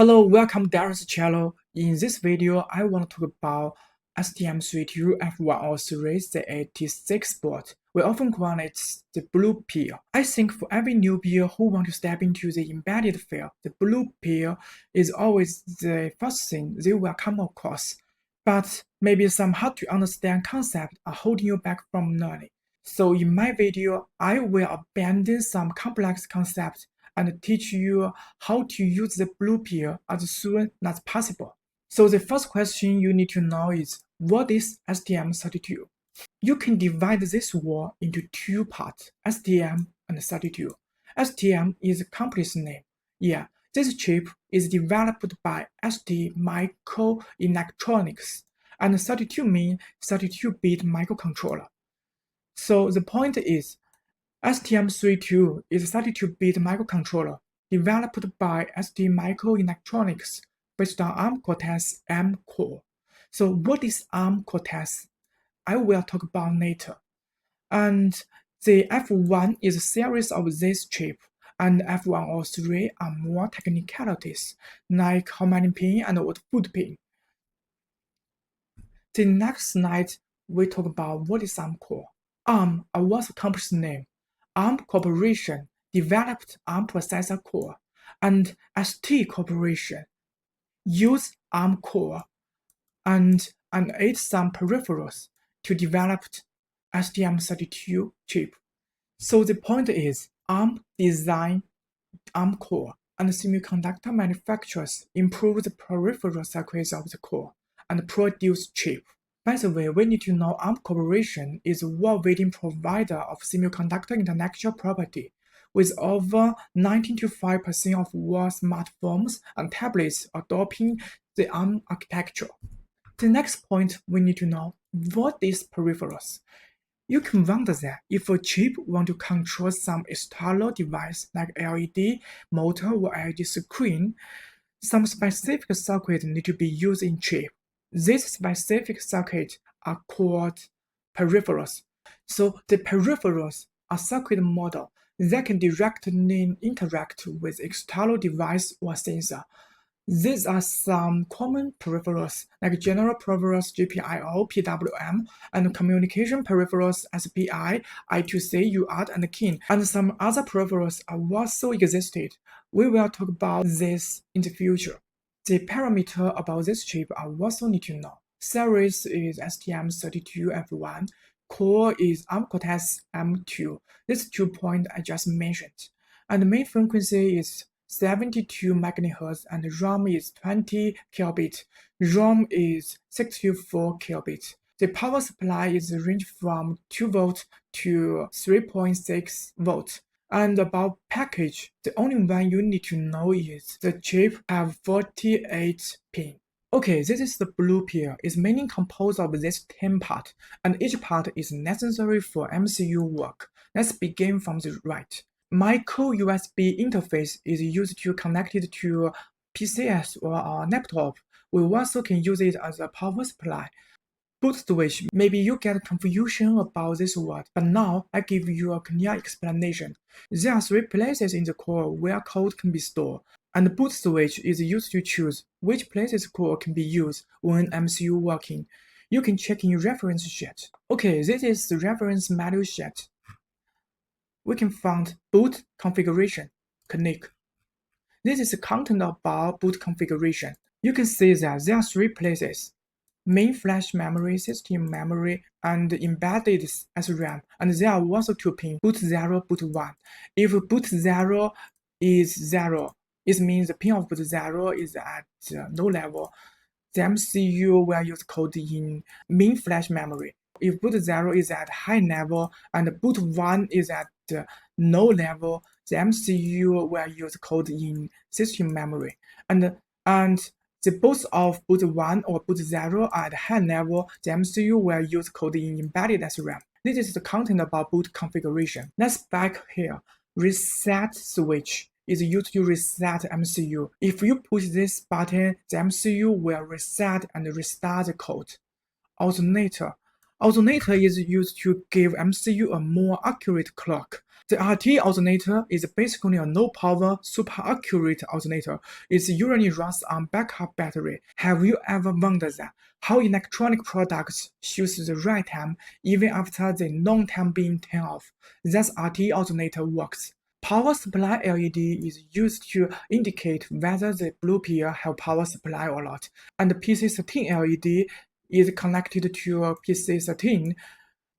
Hello, welcome to Darren's channel. In this video, I want to talk about STM32 F103Z86 board. We often call it the Blue Pill. I think for every newbie who wants to step into the embedded field, the Blue Pill is always the first thing they will come across. But maybe some hard to understand concepts are holding you back from learning. So in my video, I will abandon some complex concepts and teach you how to use the Blue Pill as soon as possible. So the first question you need to know is, what is STM32? You can divide this word into two parts, STM and 32. STM is a company's name. Yeah, this chip is developed by ST Microelectronics, and 32 means 32-bit microcontroller. So the point is, STM32 is a 32-bit microcontroller developed by ST Microelectronics based on ARM Cortex-M core. So what is ARM Cortex? I will talk about later. And the F1 is a series of this chip, and F103 are more technicalities, like how many pin and what foot pin. The next slide, we talk about what is ARM core. ARM was a company's name. ARM Corporation developed ARM processor core, and ST Corporation used ARM core and added some peripherals to develop STM32 chip. So the point is, ARM designed ARM core, and semiconductor manufacturers improve the peripheral circuits of the core and produce chip. By the way, we need to know ARM Corporation is a world-leading provider of semiconductor intellectual property, with over 95% of world smartphones and tablets adopting the ARM architecture. The next point we need to know, what is peripherals? You can wonder that if a chip wants to control some external device like LED, motor, or LED screen, some specific circuits need to be used in chip. These specific circuits are called peripherals. So the peripherals are circuit model that can directly interact with external device or sensor. These are some common peripherals like general peripherals GPIO, PWM, and communication peripherals SPI, I2C, UART, and CAN, and some other peripherals are also existed. We will talk about this in the future. The parameter about this chip are also need to know. Series is STM32F1, core is ARM Cortex-M2. These 2 points I just mentioned. And the main frequency is 72 MHz and RAM is 20 kilobit. ROM is 64 kilobit. The power supply is range from 2 volt to 3.6 volt. And about package, the only one you need to know is the chip have 48 pin. Okay, this is the Blue Pill. It's mainly composed of this 10 part, and each part is necessary for MCU work. Let's begin from the right. Micro USB interface is used to connect it to PCS or a laptop. We also can use it as a power supply. Boot switch, maybe you get confusion about this word, but now I give you a clear explanation. There are 3 places in the core where code can be stored, and the boot switch is used to choose which places code can be used when MCU working. You can check in your reference sheet. Okay, this is the reference manual sheet. We can find boot configuration. Click. This is the content about boot configuration. You can see that there are 3 places: main flash memory, system memory, and embedded SRAM, and there are also 2 pins, boot 0, boot 1. If boot 0 is 0, it means the pin of boot 0 is at low level. The MCU will use code in main flash memory. If boot 0 is at high level and boot 1 is at low level, the MCU will use code in system memory. And the both of boot 1 or boot 0 are at high level, the MCU will use code in embedded SRAM. This is the content about boot configuration. Let's back here. Reset switch is used to reset MCU. If you push this button, the MCU will reset and restart the code. Alternator. Alternator is used to give MCU a more accurate clock. The RT alternator is basically a low-power, super accurate alternator. It usually runs on backup battery. Have you ever wondered that how electronic products choose the right time even after the long time being turned off? That's RT alternator works. Power supply LED is used to indicate whether the blue pill have power supply or not, and the PC13 LED is connected to a PC13.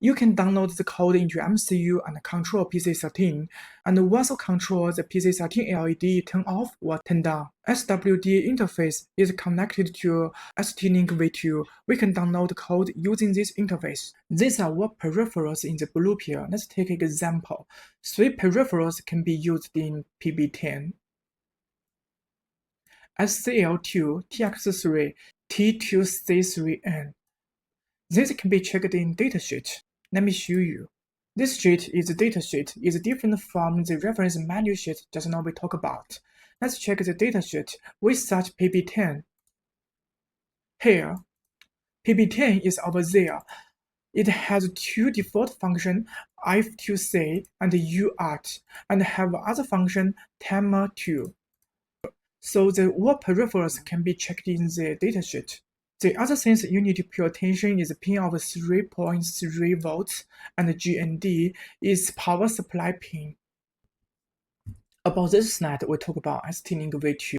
You can download the code into MCU and control PC13, and also control the PC13 LED turn off or turn down. SWD interface is connected to ST-Link V2. We can download the code using this interface. These are what peripherals in the blue pill. Let's take an example. 3 peripherals can be used in PB10. SCL2, TX3, T2C3N. This can be checked in datasheet. Let me show you. This sheet is the datasheet. It's different from the reference manual sheet just now we talked about. Let's check the datasheet with such PB10. Here, PB10 is over there. It has 2 default functions, if2c and uart, and have other function timer 2. So the what peripherals can be checked in the datasheet. The other things you need to pay attention is pin of 3.3 volts and GND is power supply pin. About this slide, we talk about ST-Link V2.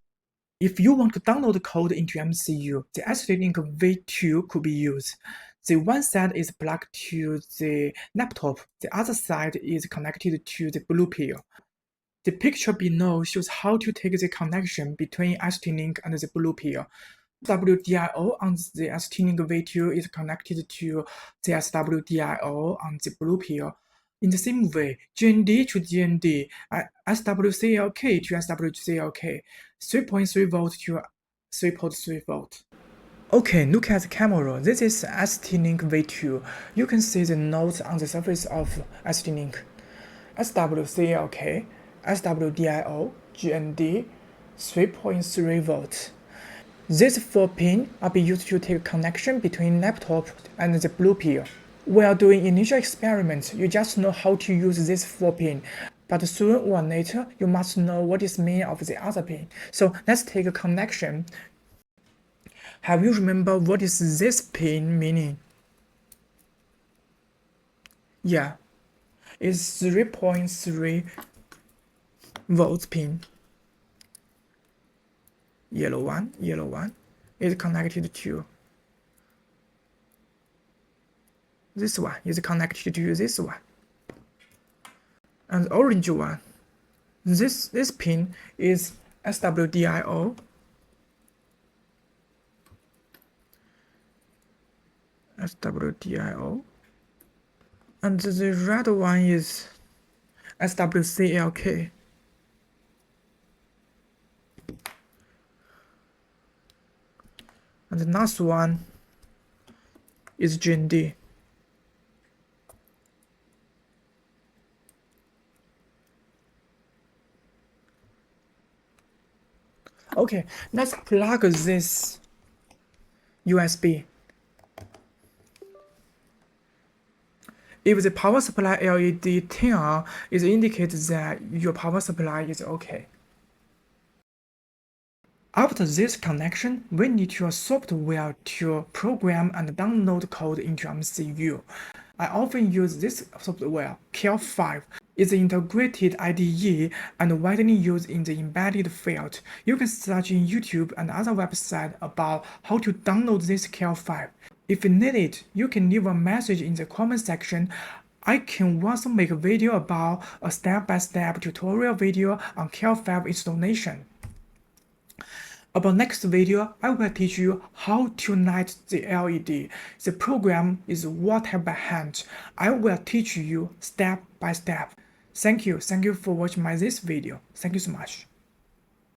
If you want to download the code into MCU, the ST-Link V2 could be used. The one side is plugged to the laptop, the other side is connected to the blue pill. The picture below shows how to take the connection between ST-Link and the blue pill. WDIO on the ST-Link V2 is connected to the SWDIO on the blue pill. In the same way, GND to GND, SWCLK to SWCLK, 3.3 volt to 3.3 volt. Okay, look at the camera. This is ST-Link V2. You can see the nodes on the surface of ST-Link. SWCLK, SWDIO, GND, 3.3 volts. These 4 pins are being used to take connection between laptop and the blue pill. While doing initial experiments, you just know how to use this 4 pins, but sooner or later, you must know what is meaning of the other pin. So let's take a connection. Have you remember what is this pin meaning? Yeah, it's 3.3 volts pin. Yellow one is connected to this one, is connected to this one. And the orange one, this pin is SWDIO. SWDIO. And the red one is SWCLK. And the last one is GND. Okay, let's plug this USB. If the power supply LED turn on, it indicates that your power supply is okay. After this connection, we need your software to program and download code into MCU. I often use this software, Cal5. It's an integrated IDE and widely used in the embedded field. You can search in YouTube and other websites about how to download this Cal5. If you need it, you can leave a message in the comment section. I can also make a video about a step-by-step tutorial video on Cal5 installation. About next video, I will teach you how to light the LED. The program is water by hand. I will teach you step by step. Thank you for watching this video. Thank you so much.